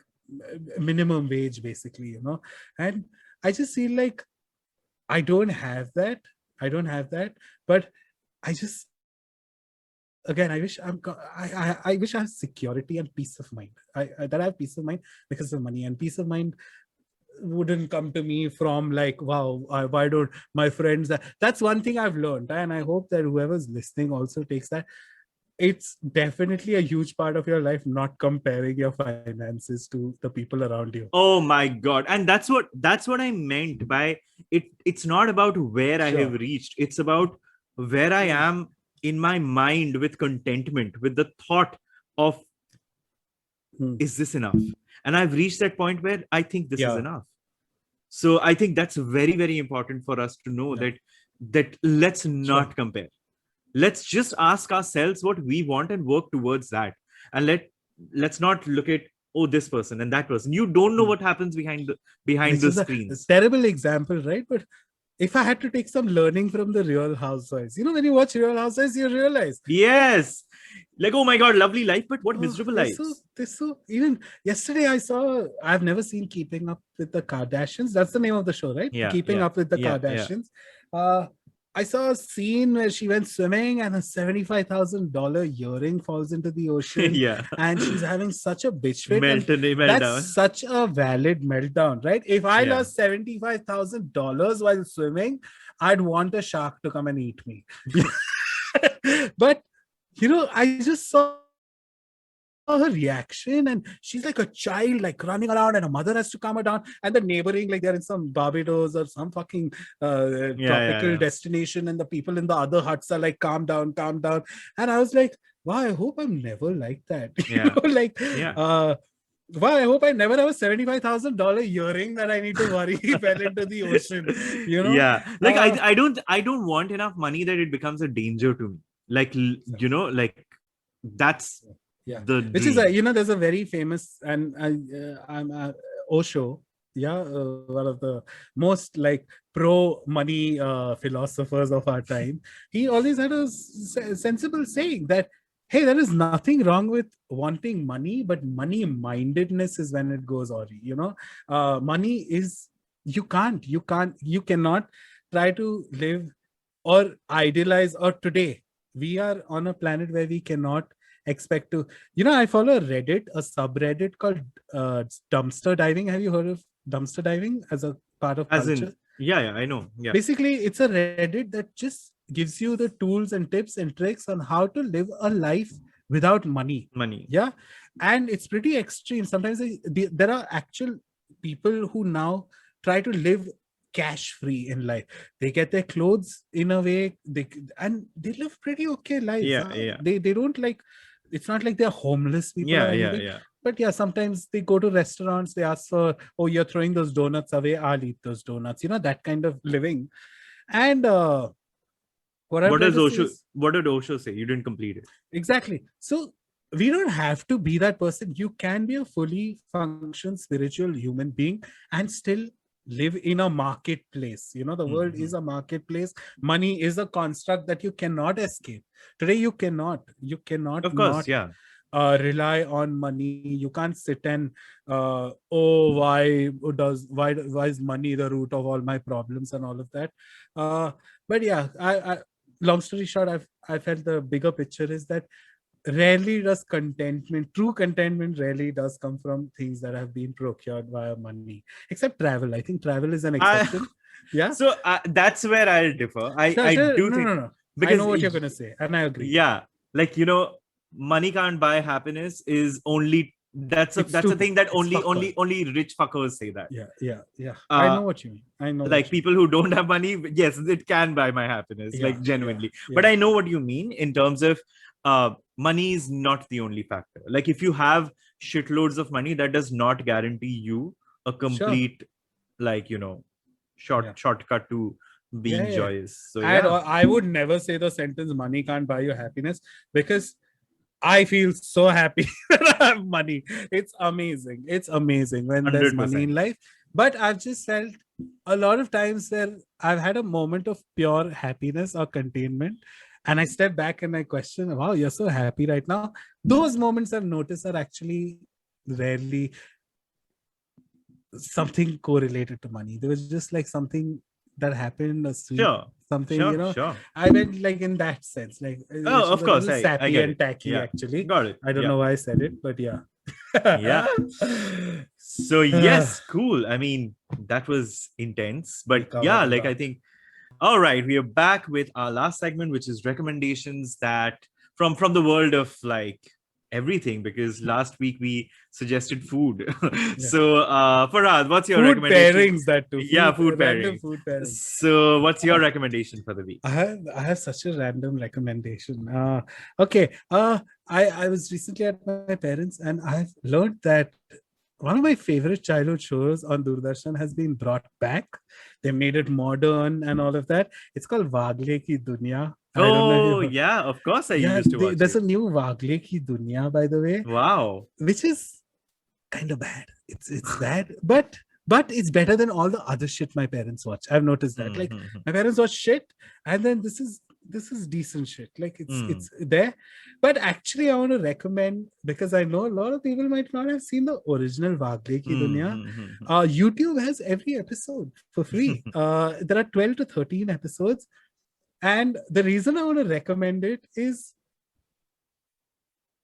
minimum wage, basically, you know. And I just feel like I don't have that. But I just, again, I wish I wish I have security and peace of mind. That I have peace of mind because of money, and peace of mind wouldn't come to me from like, wow, why don't my friends, that's one thing I've learned, and I hope that whoever's listening also takes that. It's definitely a huge part of your life not comparing your finances to the people around you. Oh my god. And that's what I meant by it. It's not about where I have reached, it's about where I am in my mind, with contentment, with the thought of, is this enough? And I've reached that point where I think this is enough. So I think that's very, very important for us to know that let's not compare. Let's just ask ourselves what we want and work towards that. And let's not look at, oh, this person and that person. You don't know what happens behind the screens. A terrible example, right? But if I had to take some learning from the Real Housewives, you know, when you watch Real Housewives, you realize, yes, like, oh my god, lovely life, but what miserable lives. So even yesterday I've never seen Keeping Up with the Kardashians. That's the name of the show, right? Keeping Up with the Kardashians. I saw a scene where she went swimming and a $75,000 earring falls into the ocean, Yeah. and she's having such a bitch fit. And Meltdown. that's such a valid meltdown, right? If I Yeah. lost $75,000 while swimming, I'd want a shark to come and eat me. But I just saw her reaction, and she's like a child, like running around, and her mother has to calm her down, and the neighboring, like they're in some Barbados or some fucking tropical Yeah. destination, and the people in the other huts are like, calm down, calm down. And I was like, wow, I hope I'm never like that. Yeah. Like, Yeah. wow, I hope I never have a $75,000 earring that I need to worry fell into the ocean. Yeah. Like I don't want enough money that it becomes a danger to me. Like like that's yeah. the Which is dream. there's a very famous, and I'm Osho, one of the most like pro money philosophers of our time. He always had a sensible saying that, hey, there is nothing wrong with wanting money, but money mindedness is when it goes awry. Money is, you cannot try to live or idealize. Or today we are on a planet where we cannot expect to, I follow a subreddit called dumpster diving. Have you heard of dumpster diving as a part of As culture? in, yeah, I know. Yeah. Basically, it's a Reddit that just gives you the tools and tips and tricks on how to live a life without money. Yeah. And it's pretty extreme. Sometimes there are actual people who now try to live cash free in life. They get their clothes in a way, and they live pretty okay lives. Yeah. They don't like, it's not like they're homeless people or anything. Yeah. But yeah, sometimes they go to restaurants, they ask for, oh, you're throwing those donuts away, I'll eat those donuts, that kind of living. And what did Osho say? You didn't complete it. Exactly. So we don't have to be that person. You can be a fully functioning spiritual human being and still live in a marketplace. The world is a marketplace. Money is a construct that you cannot escape. Today you cannot Of course, rely on money. You can't sit and why is money the root of all my problems and all of that. But yeah, I long story short, I felt the bigger picture is that rarely does true contentment rarely does come from things that have been procured via money, except travel. I think travel is an exception. Yeah. So that's where I'll differ. I do think. No. Because I know what you're going to say, and I agree. Yeah. Like, money can't buy happiness is only, that's a thing that only rich fuckers say that. Yeah. I know what you mean. I know. Like, people who don't have money, yes, it can buy my happiness, like genuinely. Yeah. But I know what you mean in terms of money is not the only factor. Like, if you have shitloads of money, that does not guarantee you a complete, shortcut to being joyous. So I would never say the sentence money can't buy you happiness, because I feel so happy that I have money. It's amazing when 100%. There's money in life. But I've just felt a lot of times where I've had a moment of pure happiness or containment, and I step back and I question, wow, you're so happy right now. Those moments I've noticed are actually rarely something correlated to money. There was just like something that happened, a sweet something, Sure. I went like in that sense, like, oh, of course, sappy and tacky, actually. Got it. I don't know why I said it, but yeah. So yes, cool. I mean, that was intense, but I think, all right, we are back with our last segment, which is recommendations that from the world of like everything, because last week we suggested food. So Farhad, what's your recommendation? Pairings, that too. Food pairings. So what's your recommendation for the week? I have such a random recommendation. Okay. I was recently at my parents, and I've learned that one of my favorite childhood shows on Doordarshan has been brought back. They made it modern and all of that. It's called Wagle Ki Dunya. Oh, yeah, of course I used to watch There's a new Wagle Ki Dunya, by the way. Wow. Which is kind of bad. It's bad, but it's better than all the other shit my parents watch. I've noticed that. Like, my parents watch shit, and then this is decent shit. Like, it's there. But actually, I want to recommend, because I know a lot of people might not have seen the original Wagle Ki Dunya. YouTube has every episode for free. There are 12 to 13 episodes. And the reason I want to recommend it is,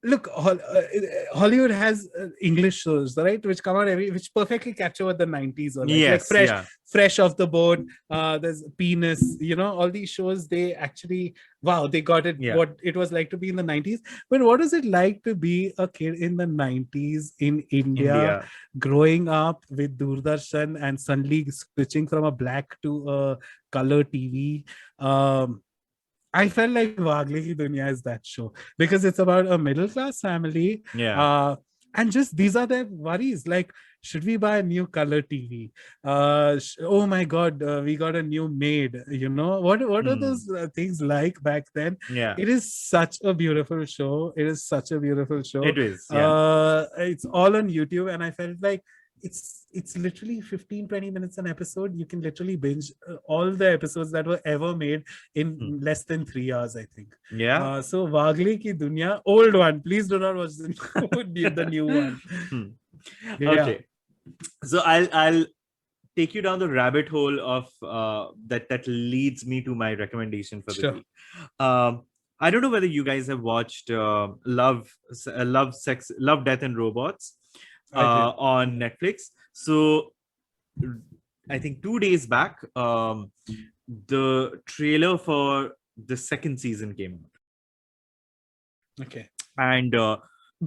look, Hollywood has English shows, right, which come out which perfectly capture what the 90s were like Yes, yeah. fresh off the boat. There's Penis, all these shows, they actually, wow, they got it, what it was like to be in the 90s. But what is it like to be a kid in the 90s in India, growing up with Doordarshan and suddenly switching from a black to a color TV? I felt like Wagle Ki Dunya is that show, because it's about a middle class family. And just these are their worries. Like, should we buy a new color TV? Oh my God, we got a new maid. What are those things like back then? Yeah. It is such a beautiful show. It is such a beautiful show. It is. Yeah. It's all on YouTube, and I felt like it's literally 15-20 minutes an episode. You can literally binge all the episodes that were ever made in less than 3 hours, I think. So Wagle Ki Dunya, old one, please do not watch the new one. Okay, so I'll take you down the rabbit hole of that leads me to my recommendation for the week. I don't know whether you guys have watched Love, Death and Robots on Netflix. So I think 2 days back, the trailer for the second season came out. Okay. And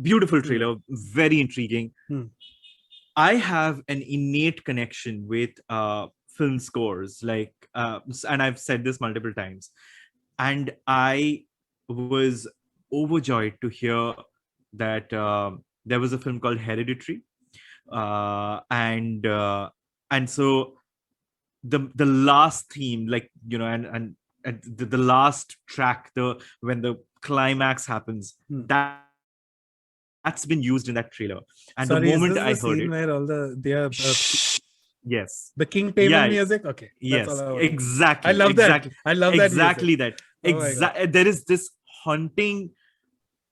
beautiful trailer, very intriguing. I have an innate connection with film scores, like, and I've said this multiple times, and I was overjoyed to hear that there was a film called Hereditary, and so the last theme, like, and the last track, when the climax happens, that's been used in that trailer. And the moment I heard it, where all yes, the King Payment music. Okay, yes, exactly. I love that. I love that. Exactly that. There is this haunting.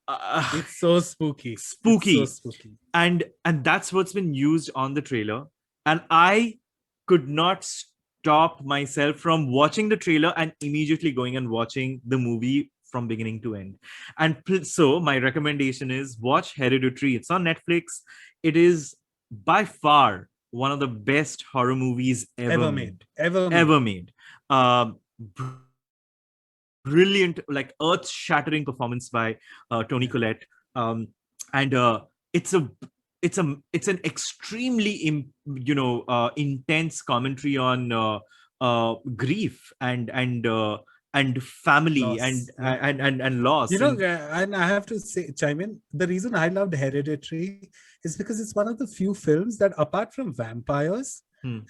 It's so spooky. Spooky. It's so spooky. And that's what's been used on the trailer. And I could not stop myself from watching the trailer and immediately going and watching the movie from beginning to end. And so my recommendation is watch Hereditary. It's on Netflix. It is by far one of the best horror movies ever made. Brilliant, like earth-shattering performance by Toni Collette, and it's an extremely intense commentary on grief and family, loss. and loss. And I have to say, chime in. The reason I loved Hereditary is because it's one of the few films that, apart from vampires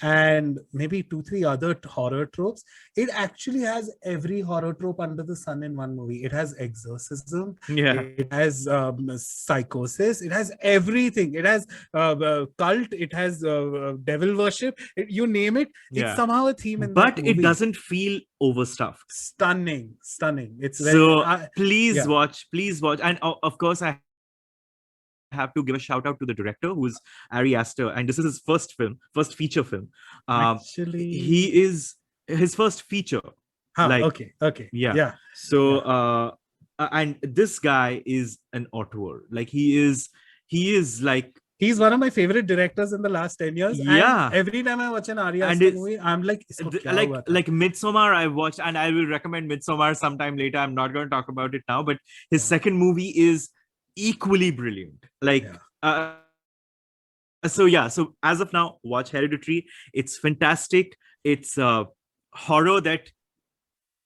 and maybe 2-3 other horror tropes, it actually has every horror trope under the sun in one movie. It has exorcism, it has psychosis, it has everything. It has cult, it has devil worship, you name it. It's somehow a theme in but that movie. It doesn't feel overstuffed. Stunning. It's so please watch, and of course I have to give a shout out to the director, who's Ari Aster, and this is his first feature film. Actually, he is his first feature. Okay. So and this guy is an auteur. Like, he is like, he's one of my favorite directors in the last 10 years. And every time I watch an Ari Aster movie, I'm like, like Midsommar I watched, and I will recommend Midsommar sometime later. I'm not going to talk about it now, but his second movie is equally brilliant. So as of now, watch Hereditary. It's fantastic. It's horror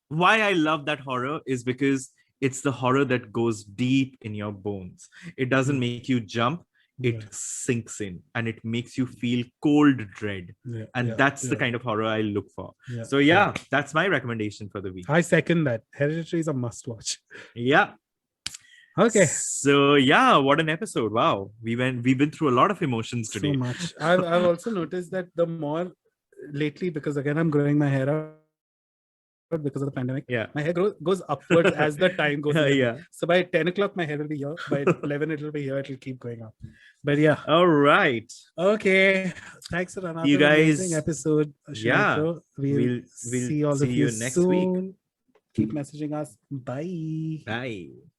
why I love that horror is because it's the horror that goes deep in your bones. It doesn't make you jump. It sinks in, and it makes you feel cold dread. That's the kind of horror I look for. So that's my recommendation for the week. I second that. Hereditary is a must watch. Okay. So what an episode. Wow. We've been through a lot of emotions today. So much. I've also noticed that the more lately, because again, I'm growing my hair out because of the pandemic. My hair goes upwards as the time goes. So by 10 o'clock, my hair will be here. By 11, it will be here. It will keep going up. But all right. Okay. Thanks for another amazing episode. Sunetro. We'll see all of you next week. keep messaging us. Bye. Bye.